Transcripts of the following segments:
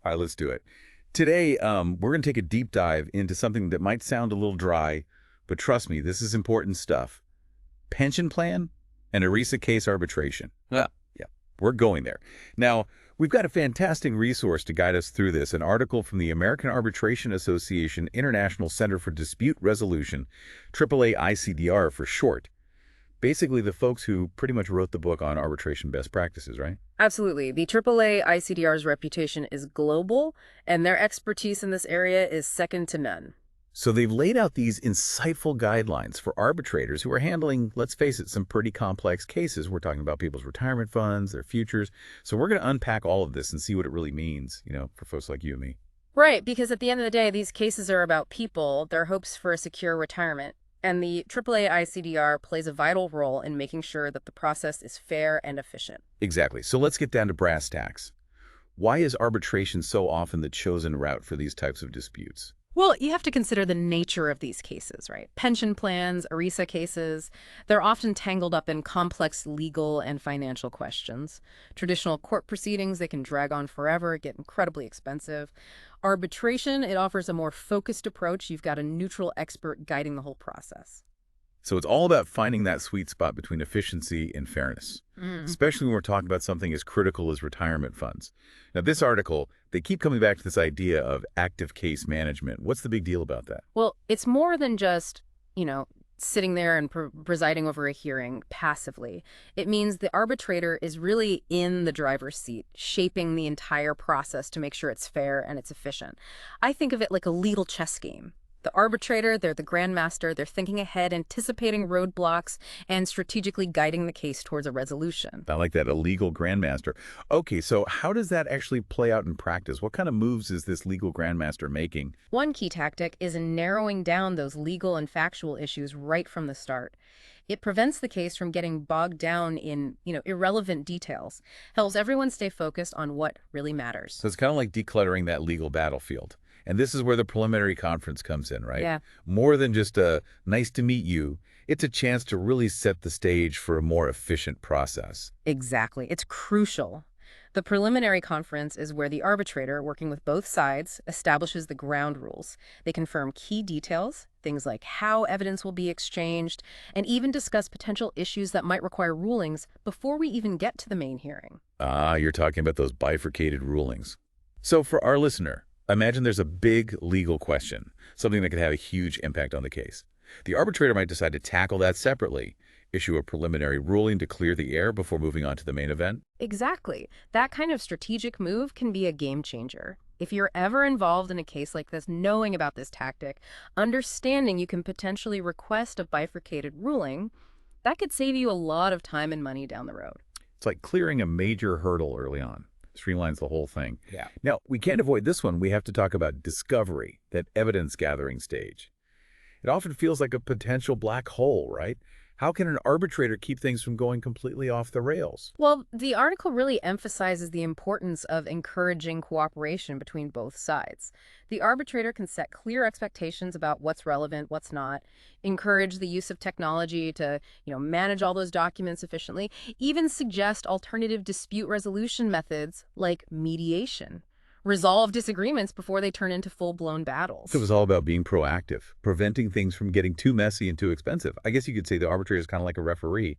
All right, let's do it. Today, we're going to take a deep dive into something that might sound a little dry, but trust me, this is important stuff. Pension plan and ERISA case arbitration. Yeah. Yeah, we're going there. Now, we've got a fantastic resource to guide us through this, an article from the American Arbitration Association International Center for Dispute Resolution, AAA ICDR for short. Basically, the folks who pretty much wrote the book on arbitration best practices, right? Absolutely. The AAA ICDR's reputation is global, and their expertise in this area is second to none. So they've laid out these insightful guidelines for arbitrators who are handling, let's face it, some pretty complex cases. We're talking about people's retirement funds, their futures. So we're going to unpack all of this and see what it really means, for folks like you and me. Right, because at the end of the day, these cases are about people, their hopes for a secure retirement. And the AAA ICDR plays a vital role in making sure that the process is fair and efficient. Exactly. So let's get down to brass tacks. Why is arbitration so often the chosen route for these types of disputes? Well, you have to consider the nature of these cases, right? Pension plans, ERISA cases, they're often tangled up in complex legal and financial questions. Traditional court proceedings, they can drag on forever, get incredibly expensive. Arbitration, it offers a more focused approach. You've got a neutral expert guiding the whole process. So it's all about finding that sweet spot between efficiency and fairness, especially when we're talking about something as critical as retirement funds. Now, this article, they keep coming back to this idea of active case management. What's the big deal about that? Well, it's more than just, sitting there and presiding over a hearing passively. It means the arbitrator is really in the driver's seat, shaping the entire process to make sure it's fair and it's efficient. I think of it like a legal chess game. The arbitrator, they're the grandmaster, they're thinking ahead, anticipating roadblocks, and strategically guiding the case towards a resolution. I like that, a legal grandmaster. Okay, so how does that actually play out in practice? What kind of moves is this legal grandmaster making? One key tactic is in narrowing down those legal and factual issues right from the start. It prevents the case from getting bogged down in, irrelevant details, helps everyone stay focused on what really matters. So it's kind of like decluttering that legal battlefield. And this is where the preliminary conference comes in, right? Yeah. More than just a nice to meet you, it's a chance to really set the stage for a more efficient process. Exactly. It's crucial. The preliminary conference is where the arbitrator, working with both sides, establishes the ground rules. They confirm key details, things like how evidence will be exchanged, and even discuss potential issues that might require rulings before we even get to the main hearing. Ah, you're talking about those bifurcated rulings. So for our listener, imagine there's a big legal question, something that could have a huge impact on the case. The arbitrator might decide to tackle that separately, issue a preliminary ruling to clear the air before moving on to the main event. Exactly. That kind of strategic move can be a game changer. If you're ever involved in a case like this, knowing about this tactic, understanding you can potentially request a bifurcated ruling, that could save you a lot of time and money down the road. It's like clearing a major hurdle early on. Streamlines the whole thing. Yeah. Now, we can't avoid this one. We have to talk about discovery, that evidence gathering stage. It often feels like a potential black hole, right? How can an arbitrator keep things from going completely off the rails? Well, the article really emphasizes the importance of encouraging cooperation between both sides. The arbitrator can set clear expectations about what's relevant, what's not, encourage the use of technology to, manage all those documents efficiently, even suggest alternative dispute resolution methods like mediation. Resolve disagreements before they turn into full-blown battles. It was all about being proactive, preventing things from getting too messy and too expensive. I guess you could say the arbitrator is kind of like a referee,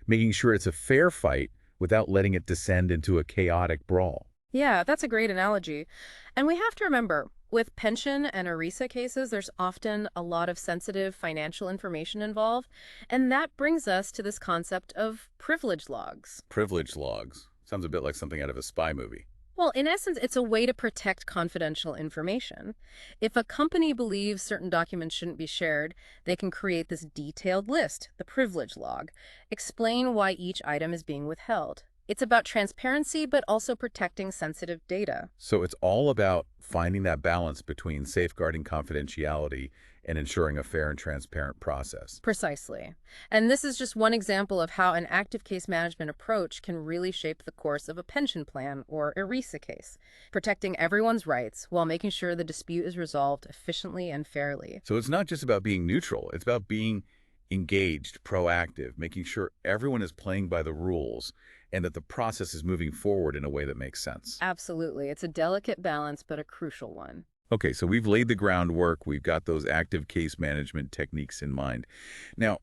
making sure it's a fair fight without letting it descend into a chaotic brawl. Yeah, that's a great analogy. And we have to remember, with pension and ERISA cases, there's often a lot of sensitive financial information involved. And that brings us to this concept of privilege logs. Privilege logs. Sounds a bit like something out of a spy movie. Well, in essence, it's a way to protect confidential information. If a company believes certain documents shouldn't be shared, they can create this detailed list, the privilege log, explain why each item is being withheld. It's about transparency, but also protecting sensitive data. So it's all about finding that balance between safeguarding confidentiality and ensuring a fair and transparent process. Precisely. And this is just one example of how an active case management approach can really shape the course of a pension plan or ERISA case, protecting everyone's rights while making sure the dispute is resolved efficiently and fairly. So it's not just about being neutral. It's about being engaged, proactive, making sure everyone is playing by the rules and that the process is moving forward in a way that makes sense. Absolutely. It's a delicate balance, but a crucial one. Okay, so we've laid the groundwork. We've got those active case management techniques in mind. Now,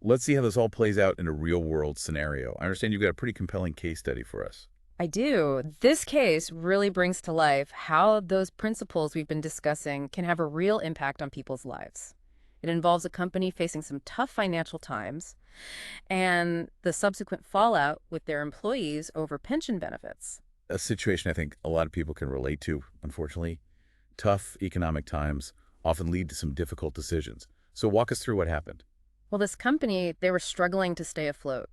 let's see how this all plays out in a real-world scenario. I understand you've got a pretty compelling case study for us. I do. This case really brings to life how those principles we've been discussing can have a real impact on people's lives. It involves a company facing some tough financial times and the subsequent fallout with their employees over pension benefits. A situation I think a lot of people can relate to, unfortunately. Tough economic times often lead to some difficult decisions. So walk us through what happened. Well, this company, they were struggling to stay afloat,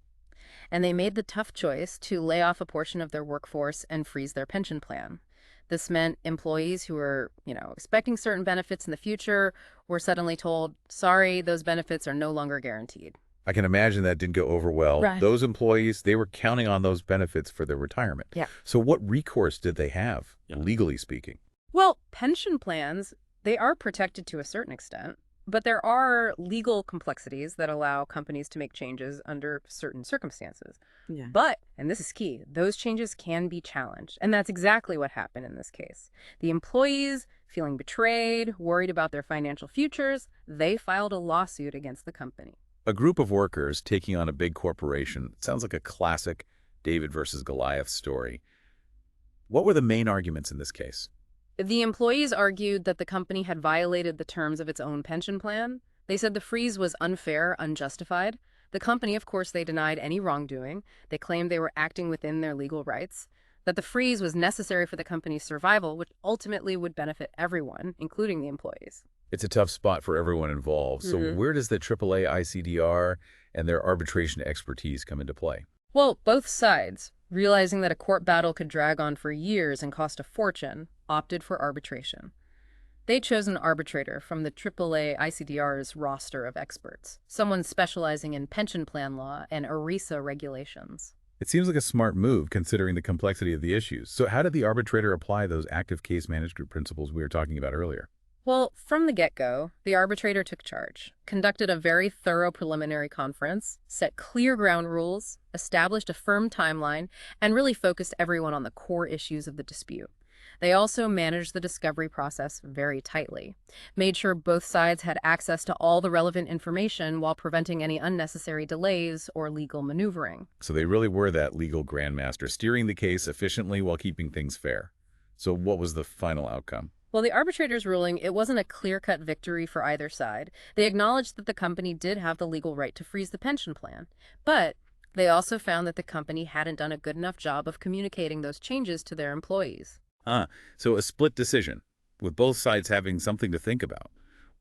and they made the tough choice to lay off a portion of their workforce and freeze their pension plan. This meant employees who were, expecting certain benefits in the future were suddenly told, sorry, those benefits are no longer guaranteed. I can imagine that didn't go over well. Right. Those employees, they were counting on those benefits for their retirement. Yeah. So what recourse did they have, legally speaking? Well, pension plans, they are protected to a certain extent, but there are legal complexities that allow companies to make changes under certain circumstances. Yeah. But, and this is key, those changes can be challenged. And that's exactly what happened in this case. The employees, feeling betrayed, worried about their financial futures, they filed a lawsuit against the company. A group of workers taking on a big corporation. It sounds like a classic David versus Goliath story. What were the main arguments in this case? The employees argued that the company had violated the terms of its own pension plan. They said the freeze was unfair, unjustified. The company, of course, they denied any wrongdoing. They claimed they were acting within their legal rights, that the freeze was necessary for the company's survival, which ultimately would benefit everyone, including the employees. It's a tough spot for everyone involved. So where does the AAA ICDR and their arbitration expertise come into play? Well, both sides, realizing that a court battle could drag on for years and cost a fortune, opted for arbitration. They chose an arbitrator from the AAA ICDR's roster of experts, someone specializing in pension plan law and ERISA regulations. It seems like a smart move considering the complexity of the issues. So how did the arbitrator apply those active case management principles we were talking about earlier? Well, from the get-go, the arbitrator took charge, conducted a very thorough preliminary conference, set clear ground rules, established a firm timeline, and really focused everyone on the core issues of the dispute. They also managed the discovery process very tightly, made sure both sides had access to all the relevant information while preventing any unnecessary delays or legal maneuvering. So they really were that legal grandmaster, steering the case efficiently while keeping things fair. So what was the final outcome? Well, the arbitrator's ruling, it wasn't a clear-cut victory for either side. They acknowledged that the company did have the legal right to freeze the pension plan, but they also found that the company hadn't done a good enough job of communicating those changes to their employees. So a split decision, with both sides having something to think about.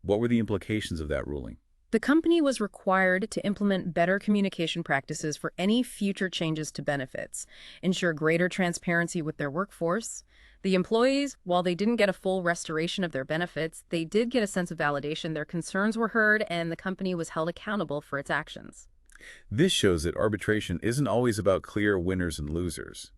What were the implications of that ruling? The company was required to implement better communication practices for any future changes to benefits, ensure greater transparency with their workforce. The employees, while they didn't get a full restoration of their benefits, they did get a sense of validation. Their concerns were heard, and the company was held accountable for its actions. This shows that arbitration isn't always about clear winners and losers.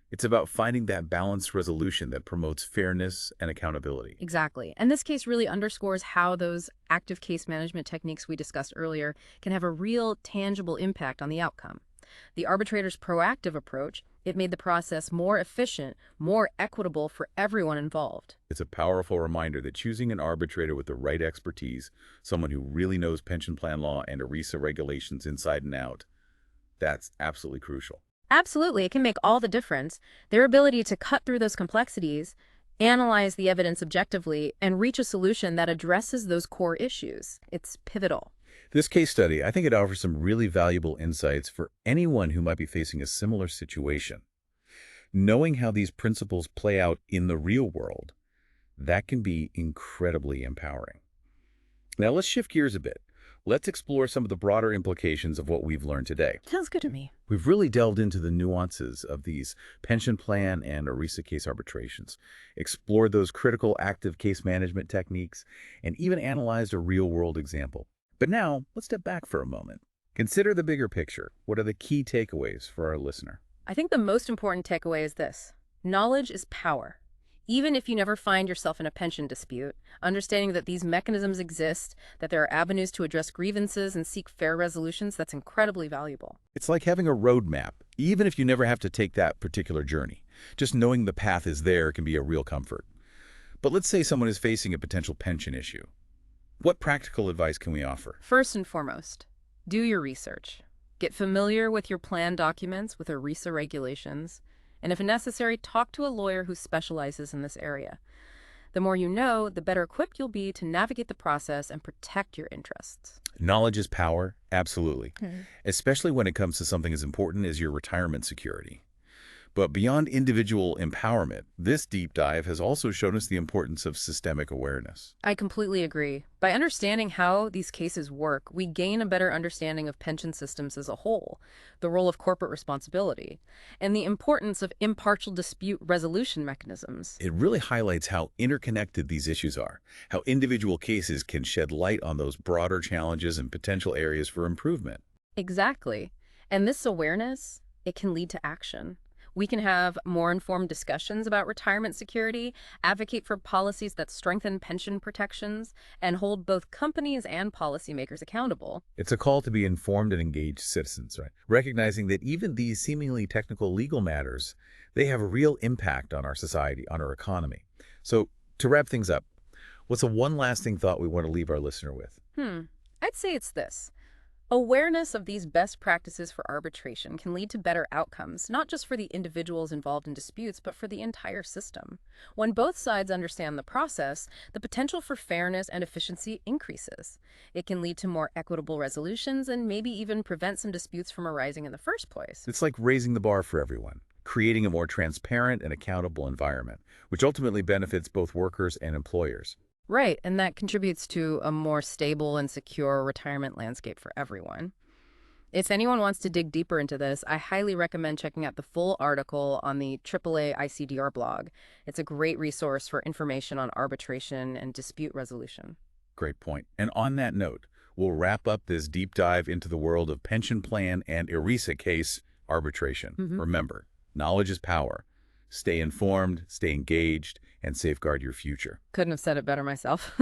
It's about finding that balanced resolution that promotes fairness and accountability. Exactly. And this case really underscores how those active case management techniques we discussed earlier can have a real, tangible impact on the outcome. The arbitrator's proactive approach, it made the process more efficient, more equitable for everyone involved. It's a powerful reminder that choosing an arbitrator with the right expertise, someone who really knows pension plan law and ERISA regulations inside and out, that's absolutely crucial. Absolutely, it can make all the difference. Their ability to cut through those complexities, analyze the evidence objectively, and reach a solution that addresses those core issues. It's pivotal. This case study, I think it offers some really valuable insights for anyone who might be facing a similar situation. Knowing how these principles play out in the real world, that can be incredibly empowering. Now let's shift gears a bit. Let's explore some of the broader implications of what we've learned today. Sounds good to me. We've really delved into the nuances of these pension plan and ERISA case arbitrations, explored those critical active case management techniques, and even analyzed a real-world example. But now, let's step back for a moment. Consider the bigger picture. What are the key takeaways for our listener? I think the most important takeaway is this. Knowledge is power. Even if you never find yourself in a pension dispute, understanding that these mechanisms exist, that there are avenues to address grievances and seek fair resolutions, that's incredibly valuable. It's like having a roadmap, even if you never have to take that particular journey. Just knowing the path is there can be a real comfort. But let's say someone is facing a potential pension issue. What practical advice can we offer? First and foremost, do your research. Get familiar with your plan documents, with ERISA regulations, and if necessary, talk to a lawyer who specializes in this area. The more you know, the better equipped you'll be to navigate the process and protect your interests. Knowledge is power, absolutely. Hmm. Especially when it comes to something as important as your retirement security. But beyond individual empowerment, this deep dive has also shown us the importance of systemic awareness. I completely agree. By understanding how these cases work, we gain a better understanding of pension systems as a whole, the role of corporate responsibility, and the importance of impartial dispute resolution mechanisms. It really highlights how interconnected these issues are, how individual cases can shed light on those broader challenges and potential areas for improvement. Exactly. And this awareness, it can lead to action. We can have more informed discussions about retirement security, advocate for policies that strengthen pension protections, and hold both companies and policymakers accountable. It's a call to be informed and engaged citizens, right? Recognizing that even these seemingly technical legal matters, they have a real impact on our society, on our economy. So to wrap things up, what's a one lasting thought we want to leave our listener with? I'd say it's this. Awareness of these best practices for arbitration can lead to better outcomes, not just for the individuals involved in disputes, but for the entire system. When both sides understand the process, the potential for fairness and efficiency increases. It can lead to more equitable resolutions and maybe even prevent some disputes from arising in the first place. It's like raising the bar for everyone, creating a more transparent and accountable environment, which ultimately benefits both workers and employers. Right, and that contributes to a more stable and secure retirement landscape for everyone. If anyone wants to dig deeper into this, I highly recommend checking out the full article on the AAA ICDR blog. It's a great resource for information on arbitration and dispute resolution. Great point. And on that note, we'll wrap up this deep dive into the world of pension plan and ERISA case arbitration. Remember, knowledge is power. Stay informed, stay engaged, and safeguard your future. Couldn't have said it better myself.